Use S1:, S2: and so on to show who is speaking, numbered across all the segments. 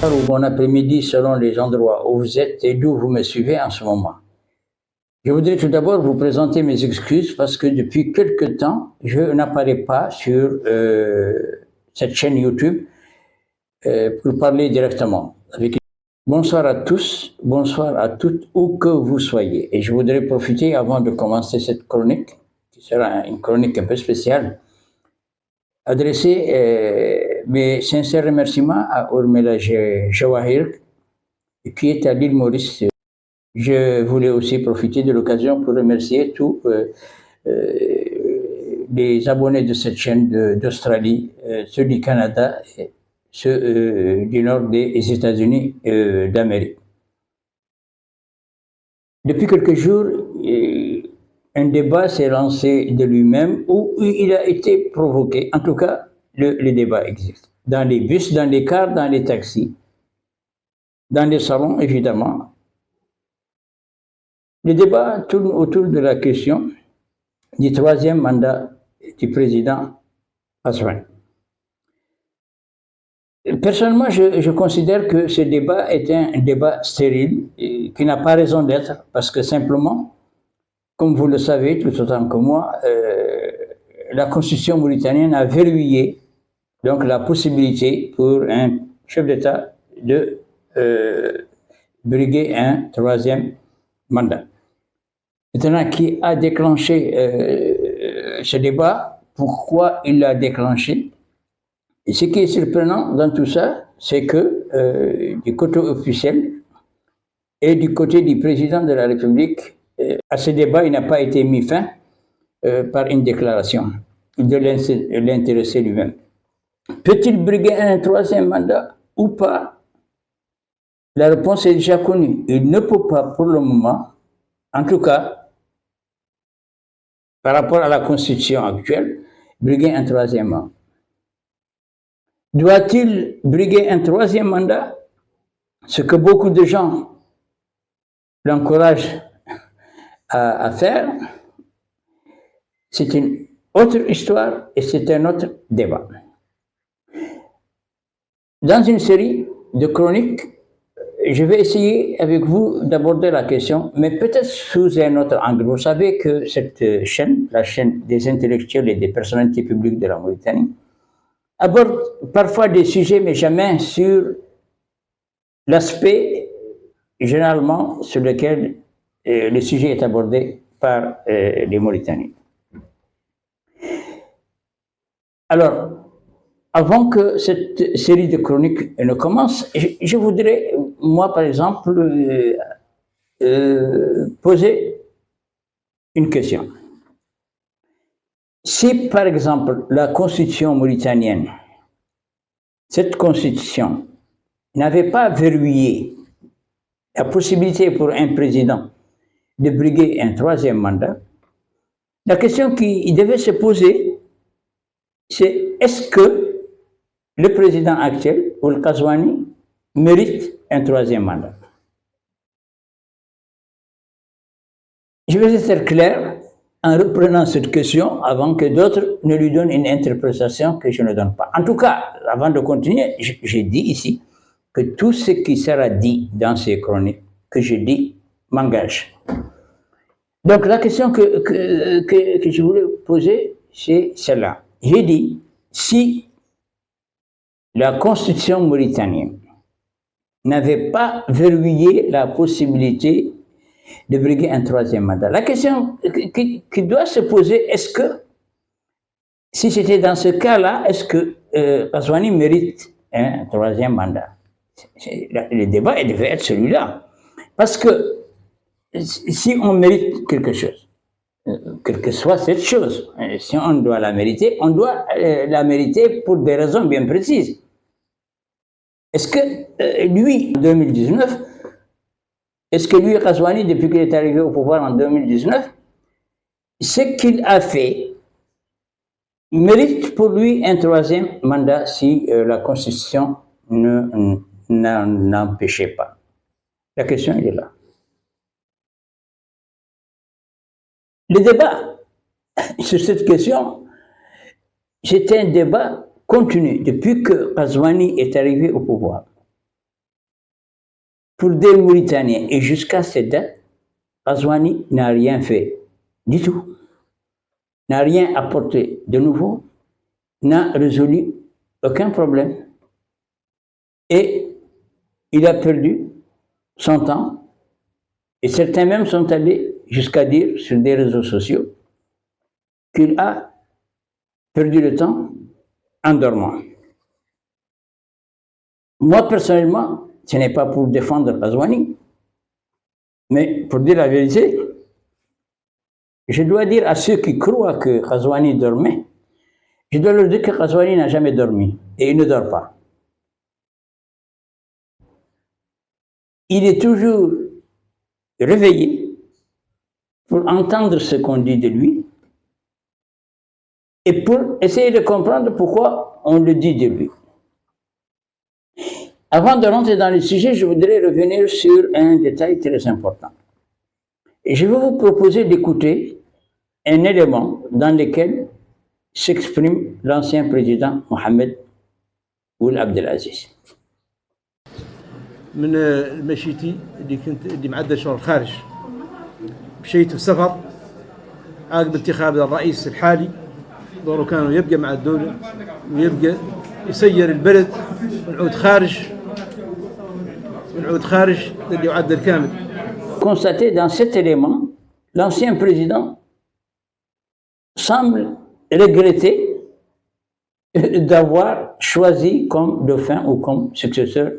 S1: Ou bon après-midi selon les endroits où vous êtes et d'où vous me suivez en ce moment. Je voudrais tout d'abord vous présenter mes excuses parce que depuis quelque temps, je n'apparais pas sur cette chaîne YouTube pour parler directement. Bonsoir à tous, bonsoir à toutes, où que vous soyez. Et je voudrais profiter, avant de commencer cette chronique, qui sera une chronique un peu spéciale, adresser mes sincères remerciements à Urmila Jawahir, qui est à l'île Maurice. Je voulais aussi profiter de l'occasion pour remercier tous les abonnés de cette chaîne d'Australie, ceux du Canada et ceux du nord des États-Unis d'Amérique. Depuis quelques jours, un débat s'est lancé de lui-même où il a été provoqué. En tout cas, le débat existe. Dans les bus, dans les cars, dans les taxis, dans les salons, évidemment. Le débat tourne autour de la question du troisième mandat du président Aswan. Personnellement, je considère que ce débat est un débat stérile qui n'a pas raison d'être parce que simplement, comme vous le savez tout autant que moi, la constitution mauritanienne a verrouillé donc la possibilité pour un chef d'État de briguer un troisième mandat. Maintenant, qui a déclenché ce débat, pourquoi il l'a déclenché? Et ce qui est surprenant dans tout ça, c'est que du côté officiel et du côté du président de la République, à ce débat, il n'a pas été mis fin par une déclaration de l'intéressé lui-même. Peut-il briguer un troisième mandat ou pas? La réponse est déjà connue. Il ne peut pas pour le moment, en tout cas, par rapport à la constitution actuelle, briguer un troisième mandat. Doit-il briguer un troisième mandat? Ce que beaucoup de gens l'encouragent à faire, c'est une autre histoire et c'est un autre débat. Dans une série de chroniques, je vais essayer avec vous d'aborder la question, mais peut-être sous un autre angle. Vous savez que cette chaîne, la chaîne des intellectuels et des personnalités publiques de la Mauritanie, aborde parfois des sujets, mais jamais sur l'aspect généralement sur lequel le sujet est abordé par les Mauritaniens. Alors, avant que cette série de chroniques ne commence, je voudrais, moi par exemple, poser une question. Si par exemple la constitution mauritanienne, cette constitution, n'avait pas verrouillé la possibilité pour un président de briguer un troisième mandat, la question qui devait se poser, c'est est-ce que le président actuel, Ould Ghazouani, mérite un troisième mandat? Je vais être clair en reprenant cette question avant que d'autres ne lui donnent une interprétation que je ne donne pas. En tout cas, avant de continuer, j'ai dit ici que tout ce qui sera dit dans ces chroniques, que je dis, m'engage. Donc la question que je voulais poser, c'est celle-là. J'ai dit, si la constitution mauritanienne n'avait pas verrouillé la possibilité de briguer un troisième mandat, la question qui doit se poser, est-ce que, si c'était dans ce cas-là, est-ce que Ghazouani mérite un troisième mandat? Le débat devait être celui-là. Parce que si on mérite quelque chose, quelle que soit cette chose, si on doit la mériter, on doit la mériter pour des raisons bien précises. Est-ce que lui, en 2019, est-ce que lui, Ghazouani, depuis qu'il est arrivé au pouvoir en 2019, ce qu'il a fait mérite pour lui un troisième mandat si la Constitution n'empêchait pas? La question est là. Le débat sur cette question, c'est un débat continu depuis que Ghazouani est arrivé au pouvoir. pour des Mauritaniens. Et jusqu'à cette date, Ghazouani n'a rien fait du tout, n'a rien apporté de nouveau, n'a résolu aucun problème. Et il a perdu son temps. Et certains même sont allés jusqu'à dire sur des réseaux sociaux qu'il a perdu le temps en dormant. Moi, personnellement, ce n'est pas pour défendre Ghazouani, mais pour dire la vérité, je dois dire à ceux qui croient que Ghazouani dormait, je dois leur dire que Ghazouani n'a jamais dormi et il ne dort pas. Il est toujours réveillé pour entendre ce qu'on dit de lui et pour essayer de comprendre pourquoi on le dit de lui. Avant de rentrer dans le sujet, je voudrais revenir sur un détail très important. Et je vais vous proposer d'écouter un élément dans lequel s'exprime l'ancien président Mohamed Ould Abdelaziz.
S2: من مشيتي اللي معدل شهر الخارج مشيت في سفر عقب انتخاب الرئيس الحالي دوره كانوا يبقى مع الدولة ويبقى يسير البلد ونعود خارج اللي يعدل كامل.
S1: Constaté dans cet élément, l'ancien président semble regretter d'avoir choisi comme dauphin ou comme successeur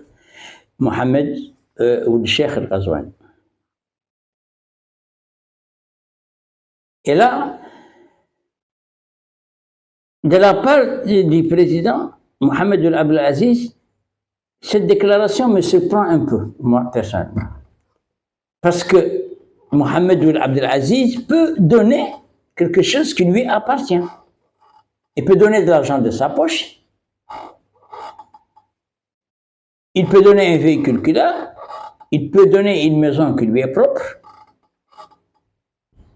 S1: Mohamed Ould Cheikh Al-Ghazouani. Et là, de la part du président Mohamed Ould Abdelaziz, cette déclaration me surprend un peu, moi personnellement. Parce que Mohamed Ould Abdelaziz peut donner quelque chose qui lui appartient. Il peut donner de l'argent de sa poche. Il peut donner un véhicule qu'il a. Il peut donner une maison qui lui est propre.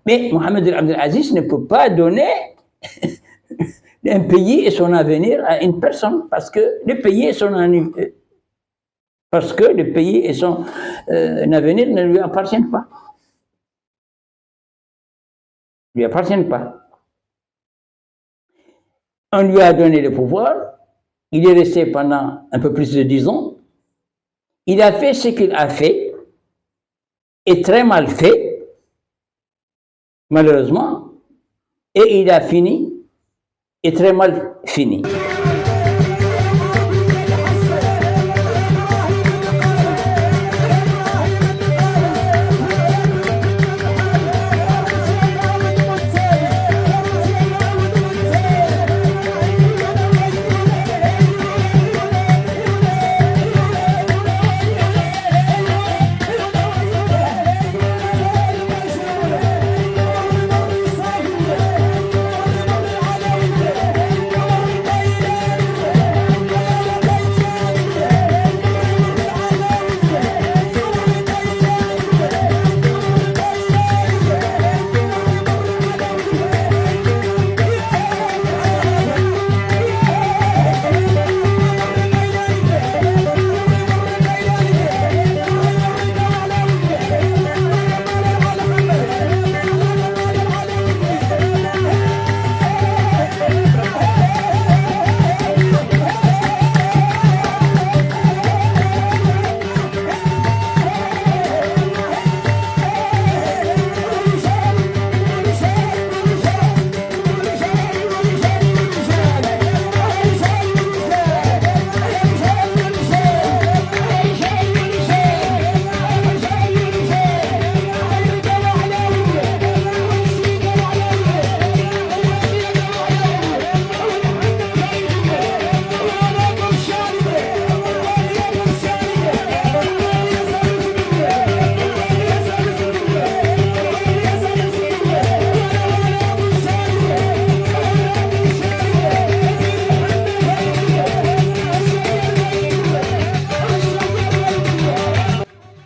S1: Mais Mohamed Ould Abdelaziz ne peut pas donner un pays et son avenir à une personne parce que le pays et son avenir ne lui appartiennent pas. Lui appartiennent pas. On lui a donné le pouvoir, il est resté pendant un peu plus de 10 ans, il a fait ce qu'il a fait, et très mal fait, malheureusement, et il a fini, et très mal fini.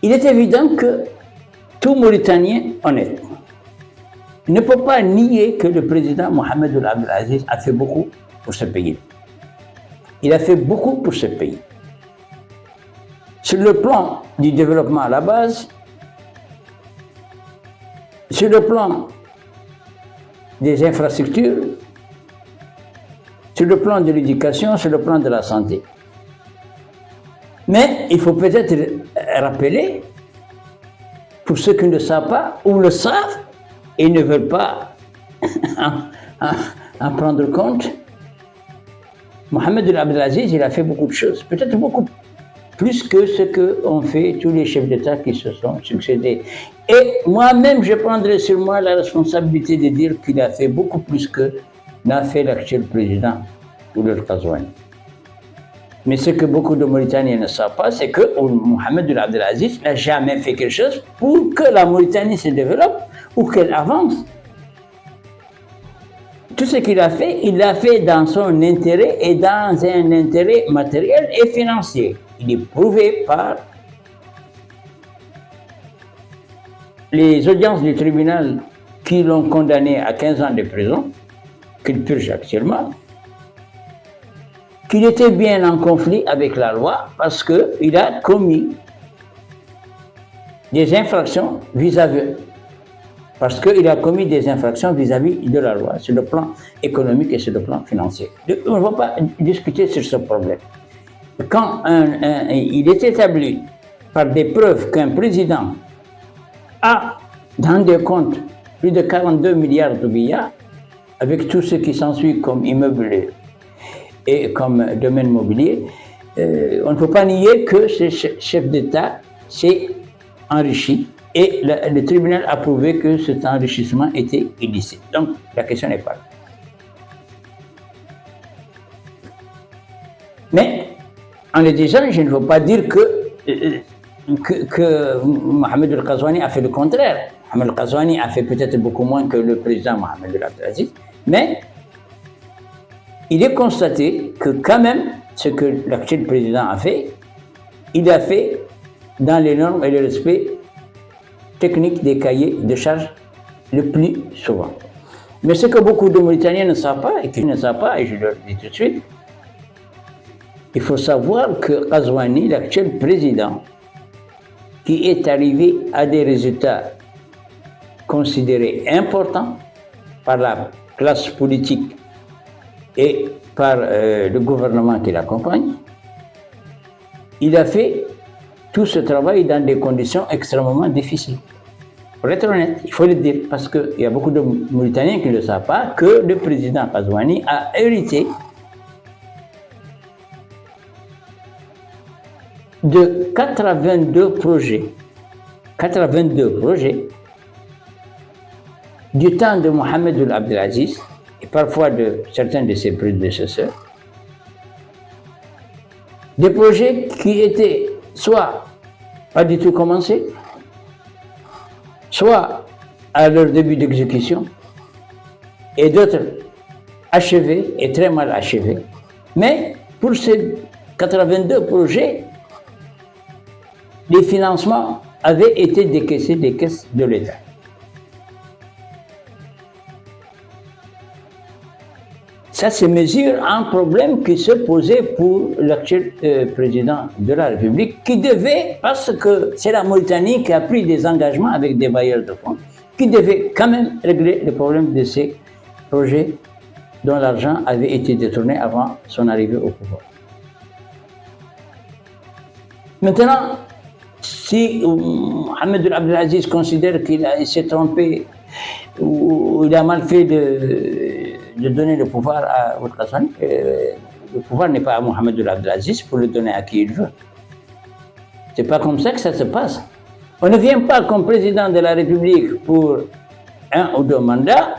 S1: Il est évident que tout Mauritanien honnête ne peut pas nier que le président Mohamed Ould Abdelaziz a fait beaucoup pour ce pays. Il a fait beaucoup pour ce pays. sur le plan du développement à la base, sur le plan des infrastructures, sur le plan de l'éducation, sur le plan de la santé. Mais il faut peut-être rappeler, pour ceux qui ne le savent pas, ou le savent et ne veulent pas en prendre compte, Mohamed El Abdelaziz, il a fait beaucoup de choses, peut-être beaucoup plus que ce qu'ont fait tous les chefs d'État qui se sont succédés. Et moi-même, je prendrai sur moi la responsabilité de dire qu'il a fait beaucoup plus que n'a fait l'actuel président Ould Ghazouani. Mais ce que beaucoup de Mauritaniens ne savent pas, c'est que Mohamed El Abdelaziz n'a jamais fait quelque chose pour que la Mauritanie se développe ou qu'elle avance. Tout ce qu'il a fait, il l'a fait dans son intérêt et dans un intérêt matériel et financier. Il est prouvé par les audiences du tribunal qui l'ont condamné à 15 ans de prison, qu'il purge actuellement, qu'il était bien en conflit avec la loi parce qu'il a commis des infractions vis-à-vis, parce qu'il a commis des infractions vis-à-vis de la loi, sur le plan économique et sur le plan financier. On ne va pas discuter sur ce problème. Quand il est établi par des preuves qu'un président a dans des comptes plus de 42 milliards de billets, avec tout ce qui s'ensuit comme immeuble et comme domaine mobilier, on ne peut pas nier que ce chef d'État s'est enrichi et le tribunal a prouvé que cet enrichissement était illicite. Donc la question n'est pas là. Mais en le disant, je ne veux pas dire que Mohamed El Ghazouani a fait le contraire. Mohamed El Ghazouani a fait peut-être beaucoup moins que le président Mohamed El Abdelaziz, mais il est constaté que quand même, ce que l'actuel président a fait, il a fait dans les normes et le respect technique des cahiers de charges le plus souvent. Mais ce que beaucoup de Mauritaniens ne savent pas, et qui ne savent pas, et je le dis tout de suite, il faut savoir que Ghazouani, l'actuel président, qui est arrivé à des résultats considérés importants par la classe politique et par le gouvernement qui l'accompagne, il a fait tout ce travail dans des conditions extrêmement difficiles. Pour être honnête, il faut le dire, parce qu'il y a beaucoup de Mauritaniens qui ne le savent pas, que le président Ghazouani a hérité de 82 projets du temps de Mohamed El Abdelaziz et parfois de certains de ses prédécesseurs, des projets qui étaient soit pas du tout commencés, soit à leur début d'exécution, et d'autres achevés et très mal achevés. Mais pour ces 82 projets, les financements avaient été décaissés des caisses de l'État. Ça, c'est mesure un problème qui se posait pour l'actuel président de la République, qui devait, parce que c'est la Mauritanie qui a pris des engagements avec des bailleurs de fonds, qui devait quand même régler le problème de ces projets dont l'argent avait été détourné avant son arrivée au pouvoir. Maintenant, si Mohamed El Abdelaziz considère qu'il s'est trompé ou il a mal fait de donner le pouvoir à Ould Ghazouani, le pouvoir n'est pas à Mohamed El Abdelaziz pour le donner à qui il veut. C'est pas comme ça que ça se passe. On ne vient pas comme président de la République pour 1 ou 2 mandats.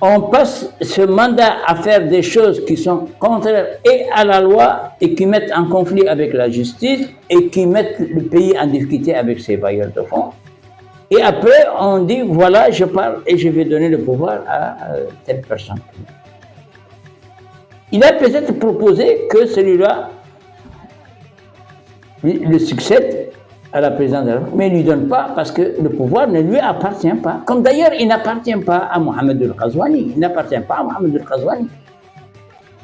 S1: On passe ce mandat à faire des choses qui sont contraires et à la loi et qui mettent en conflit avec la justice et qui mettent le pays en difficulté avec ses bailleurs de fonds. Et après, on dit, voilà, je parle et je vais donner le pouvoir à telle personne. Il a peut-être proposé que celui-là le succède à la présidence de la République, mais il ne lui donne pas parce que le pouvoir ne lui appartient pas. Comme d'ailleurs, il n'appartient pas à Mohamed El Ghazouani. Il n'appartient pas à Mohamed El Ghazouani.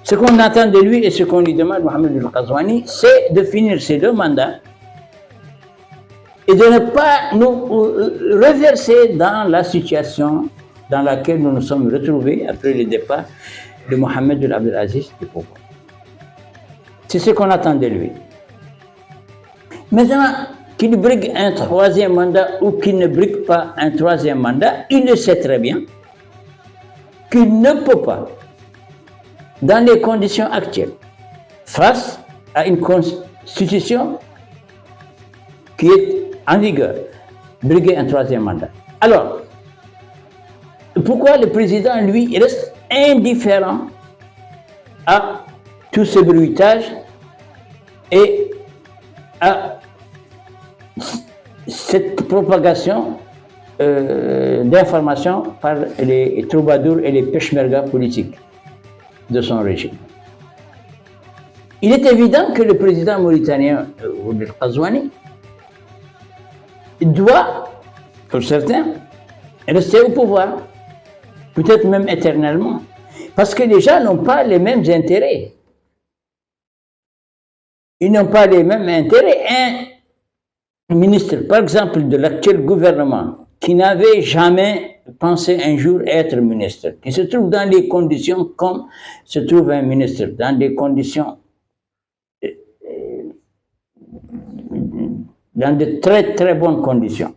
S1: Ce qu'on attend de lui et ce qu'on lui demande, Mohamed El-Ghazouani, c'est de finir ses 2 mandats et de ne pas nous reverser dans la situation dans laquelle nous nous sommes retrouvés après le départ de Mohamed El Abdelaziz du pouvoir. C'est ce qu'on attend de lui. Maintenant, qu'il brigue un 3e mandat ou qu'il ne brigue pas un 3e mandat, il le sait très bien qu'il ne peut pas, dans les conditions actuelles, face à une constitution qui est en vigueur, briguer un 3e mandat. Alors, pourquoi le président, lui, reste indifférent à tout ce bruitage et à cette propagation d'informations par les troubadours et les peshmerga politiques de son régime? Il est évident que le président mauritanien Ould El-Ghazouani doit, pour certains, rester au pouvoir, peut-être même éternellement, parce que les gens n'ont pas les mêmes intérêts. Ils n'ont pas les mêmes intérêts. Un ministre, par exemple, de l'actuel gouvernement, qui n'avait jamais pensé un jour être ministre, qui se trouve dans des conditions comme se trouve un ministre, dans des conditions, dans de très très bonnes conditions,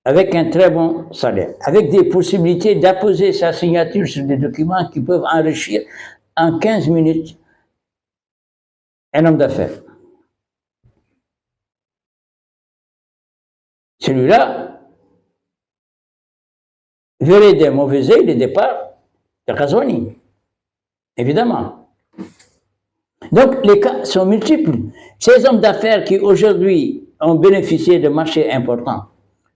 S1: avec un très bon salaire, avec des possibilités d'apposer sa signature sur des documents qui peuvent enrichir en 15 minutes un homme d'affaires. Celui-là verrait des mauvais œil le départ de Ghazouani, évidemment. Donc les cas sont multiples. Ces hommes d'affaires qui aujourd'hui ont bénéficié de marchés importants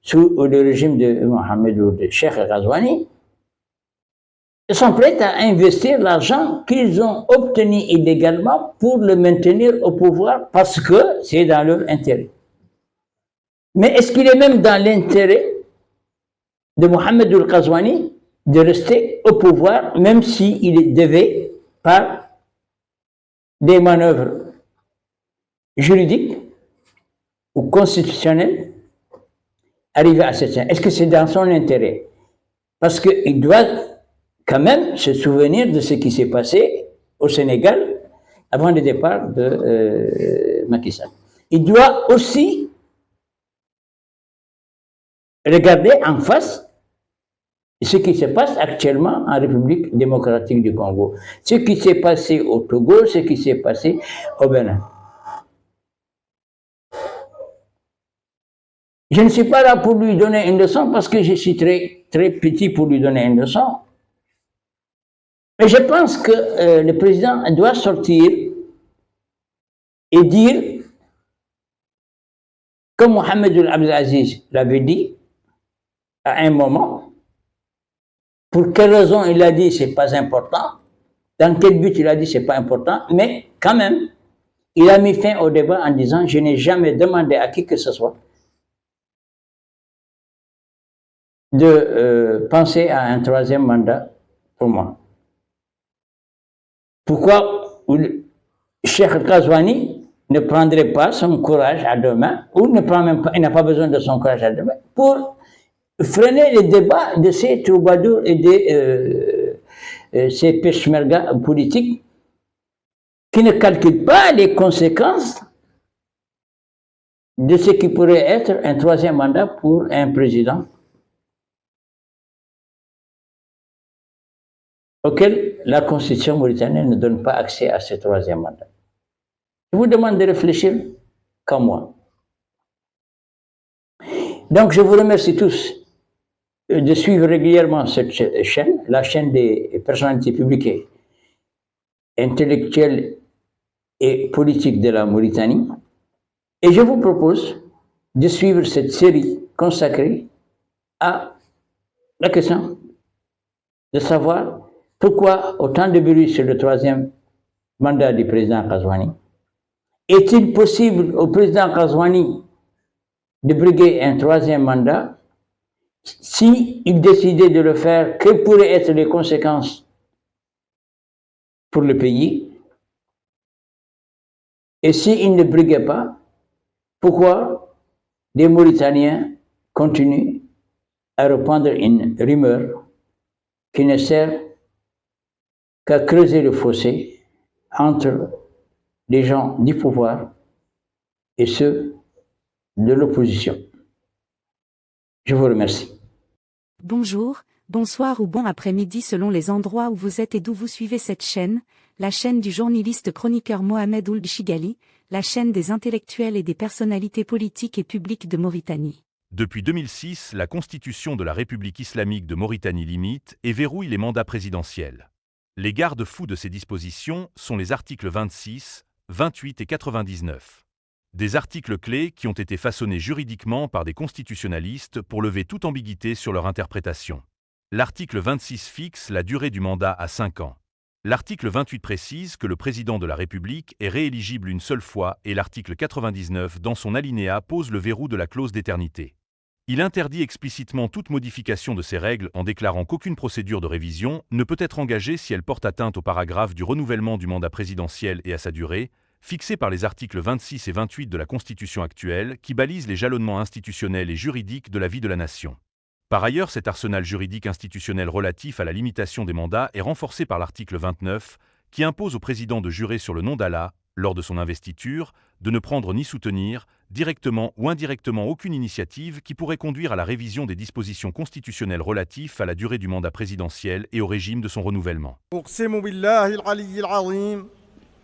S1: sous le régime de Mohamed ou de Cheikh Ghazouani sont prêts à investir l'argent qu'ils ont obtenu illégalement pour le maintenir au pouvoir parce que c'est dans leur intérêt. Mais est-ce qu'il est même dans l'intérêt de Mohamed El-Ghazouani de rester au pouvoir, même s'il devait, par des manœuvres juridiques ou constitutionnelles, arriver à cette fin? Est-ce que c'est dans son intérêt? Parce qu'il doit quand même se souvenir de ce qui s'est passé au Sénégal avant le départ de Macky Sall. Il doit aussi regarder en face ce qui se passe actuellement en République démocratique du Congo, ce qui s'est passé au Togo, ce qui s'est passé au Bénin. Je ne suis pas là pour lui donner une leçon parce que je suis très, très petit pour lui donner une leçon. Mais je pense que le président doit sortir et dire, comme Mohamed El Abdelaziz l'avait dit à un moment, pour quelle raison il a dit c'est pas important, dans quel but il a dit c'est pas important, mais quand même, il a mis fin au débat en disant je n'ai jamais demandé à qui que ce soit de penser à un 3e mandat pour moi. Pourquoi Cheikh Ghazouani ne prendrait pas son courage à deux mains, ou ne prend même pas, il n'a pas besoin de son courage à deux mains, pour freiner les débats de ces troubadours et de ces peshmerga politiques qui ne calculent pas les conséquences de ce qui pourrait être un 3e mandat pour un président auquel la constitution mauritanienne ne donne pas accès à ce 3e mandat. Je vous demande de réfléchir comme moi. Donc je vous remercie tous de suivre régulièrement cette chaîne, la chaîne des personnalités publiques, intellectuelles et politiques de la Mauritanie. Et je vous propose de suivre cette série consacrée à la question de savoir pourquoi autant de bruit sur le 3e mandat du président Ghazouani. Est-il possible au président Ghazouani de briguer un 3e mandat? S'il décidait de le faire, quelles pourraient être les conséquences pour le pays. Et s'il ne briguait pas, pourquoi des Mauritaniens continuent à répandre une rumeur qui ne sert qu'à creuser le fossé entre les gens du pouvoir et ceux de l'opposition. Je vous remercie.
S3: Bonjour, bonsoir ou bon après-midi selon les endroits où vous êtes et d'où vous suivez cette chaîne, la chaîne du journaliste chroniqueur Mohamed Ould Chigali, la chaîne des intellectuels et des personnalités politiques et publiques de Mauritanie.
S4: Depuis 2006, la Constitution de la République islamique de Mauritanie limite et verrouille les mandats présidentiels. Les garde-fous de ces dispositions sont les articles 26, 28 et 99. Des articles clés qui ont été façonnés juridiquement par des constitutionnalistes pour lever toute ambiguïté sur leur interprétation. L'article 26 fixe la durée du mandat à 5 ans. L'article 28 précise que le président de la République est rééligible une seule fois et l'article 99 dans son alinéa pose le verrou de la clause d'éternité. Il interdit explicitement toute modification de ces règles en déclarant qu'aucune procédure de révision ne peut être engagée si elle porte atteinte au paragraphe du renouvellement du mandat présidentiel et à sa durée, fixé par les articles 26 et 28 de la Constitution actuelle qui balisent les jalonnements institutionnels et juridiques de la vie de la nation. Par ailleurs, cet arsenal juridique institutionnel relatif à la limitation des mandats est renforcé par l'article 29 qui impose au président de jurer sur le nom d'Allah, lors de son investiture, de ne prendre ni soutenir, directement ou indirectement aucune initiative qui pourrait conduire à la révision des dispositions constitutionnelles relatives à la durée du mandat présidentiel et au régime de son renouvellement.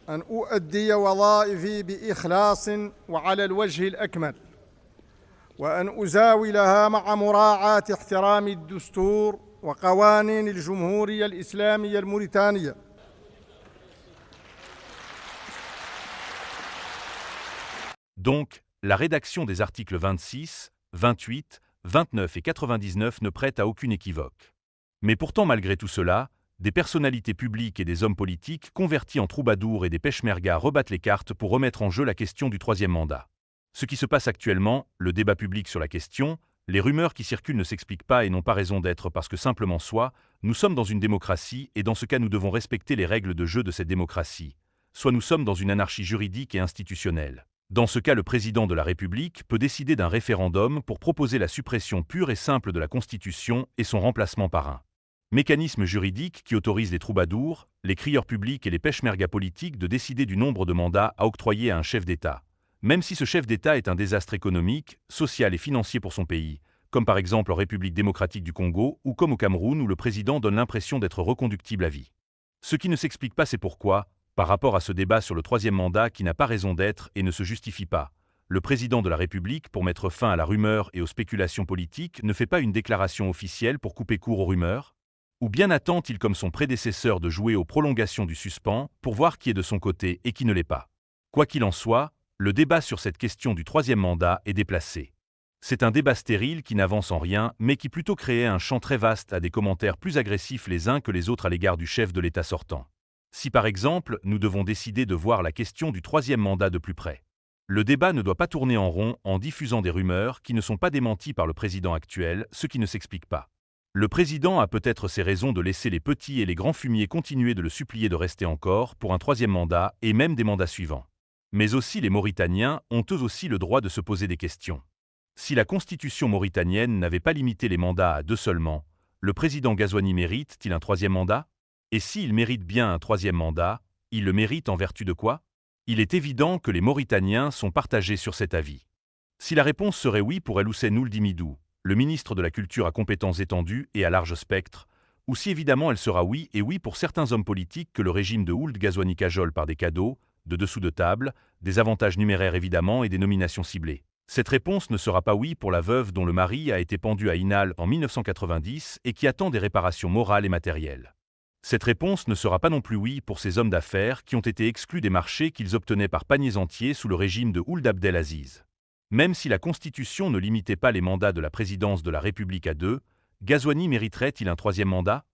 S5: أن أؤدي وظائفي بإخلاص وعلى الوجه الأكمل وأن أزاولها مع مراعاة احترام الدستور وقوانين الجمهورية الإسلامية الموريتانية.
S4: Donc, la rédaction des articles 26, 28, 29 et 99 ne prête à aucune équivoque. Mais pourtant, malgré tout cela, des personnalités publiques et des hommes politiques convertis en troubadours et des peshmergas rebattent les cartes pour remettre en jeu la question du troisième mandat. Ce qui se passe actuellement, le débat public sur la question, les rumeurs qui circulent ne s'expliquent pas et n'ont pas raison d'être parce que simplement soit, nous sommes dans une démocratie et dans ce cas nous devons respecter les règles de jeu de cette démocratie, soit nous sommes dans une anarchie juridique et institutionnelle. Dans ce cas, le président de la République peut décider d'un référendum pour proposer la suppression pure et simple de la Constitution et son remplacement par un mécanisme juridique qui autorise les troubadours, les crieurs publics et les peshmergas politiques de décider du nombre de mandats à octroyer à un chef d'État, même si ce chef d'État est un désastre économique, social et financier pour son pays, comme par exemple en République démocratique du Congo ou comme au Cameroun où le président donne l'impression d'être reconductible à vie. Ce qui ne s'explique pas, c'est pourquoi, par rapport à ce débat sur le troisième mandat qui n'a pas raison d'être et ne se justifie pas, le président de la République, pour mettre fin à la rumeur et aux spéculations politiques, ne fait pas une déclaration officielle pour couper court aux rumeurs? Ou bien attend-il comme son prédécesseur de jouer aux prolongations du suspens pour voir qui est de son côté et qui ne l'est pas? Quoi qu'il en soit, le débat sur cette question du troisième mandat est déplacé. C'est un débat stérile qui n'avance en rien, mais qui plutôt créait un champ très vaste à des commentaires plus agressifs les uns que les autres à l'égard du chef de l'État sortant. Si par exemple, nous devons décider de voir la question du troisième mandat de plus près. Le débat ne doit pas tourner en rond en diffusant des rumeurs qui ne sont pas démenties par le président actuel, ce qui ne s'explique pas. Le président a peut-être ses raisons de laisser les petits et les grands fumiers continuer de le supplier de rester encore pour un troisième mandat et même des mandats suivants. Mais aussi les Mauritaniens ont eux aussi le droit de se poser des questions. Si la constitution mauritanienne n'avait pas limité les mandats à 2 seulement, le président Ghazouani mérite-t-il un troisième mandat? Et s'il mérite bien un troisième mandat, il le mérite en vertu de quoi? Il est évident que les Mauritaniens sont partagés sur cet avis. Si la réponse serait oui pour El Hussein Ould Dimidou, le ministre de la Culture à compétences étendues et à large spectre, ou si évidemment elle sera oui et oui pour certains hommes politiques que le régime de Ould Ghazouani cajole par des cadeaux, de dessous de table, des avantages numéraires évidemment et des nominations ciblées. Cette réponse ne sera pas oui pour la veuve dont le mari a été pendu à Inal en 1990 et qui attend des réparations morales et matérielles. Cette réponse ne sera pas non plus oui pour ces hommes d'affaires qui ont été exclus des marchés qu'ils obtenaient par paniers entiers sous le régime de Ould Abdel Aziz. Même si la Constitution ne limitait pas les mandats de la présidence de la République à 2, Ghazouani mériterait-il un troisième mandat?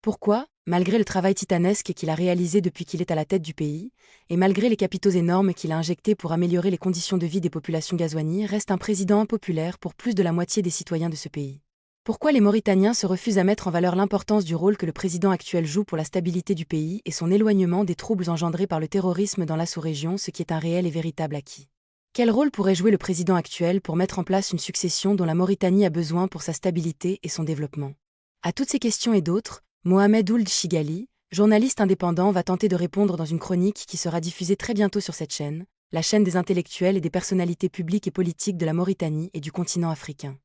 S6: Pourquoi, malgré le travail titanesque qu'il a réalisé depuis qu'il est à la tête du pays, et malgré les capitaux énormes qu'il a injectés pour améliorer les conditions de vie des populations gazouanies, reste un président impopulaire pour plus de la moitié des citoyens de ce pays? Pourquoi les Mauritaniens se refusent à mettre en valeur l'importance du rôle que le président actuel joue pour la stabilité du pays et son éloignement des troubles engendrés par le terrorisme dans la sous-région, ce qui est un réel et véritable acquis? Quel rôle pourrait jouer le président actuel pour mettre en place une succession dont la Mauritanie a besoin pour sa stabilité et son développement? À toutes ces questions et d'autres, Mohamed Ould Chigali, journaliste indépendant, va tenter de répondre dans une chronique qui sera diffusée très bientôt sur cette chaîne, la chaîne des intellectuels et des personnalités publiques et politiques de la Mauritanie et du continent africain.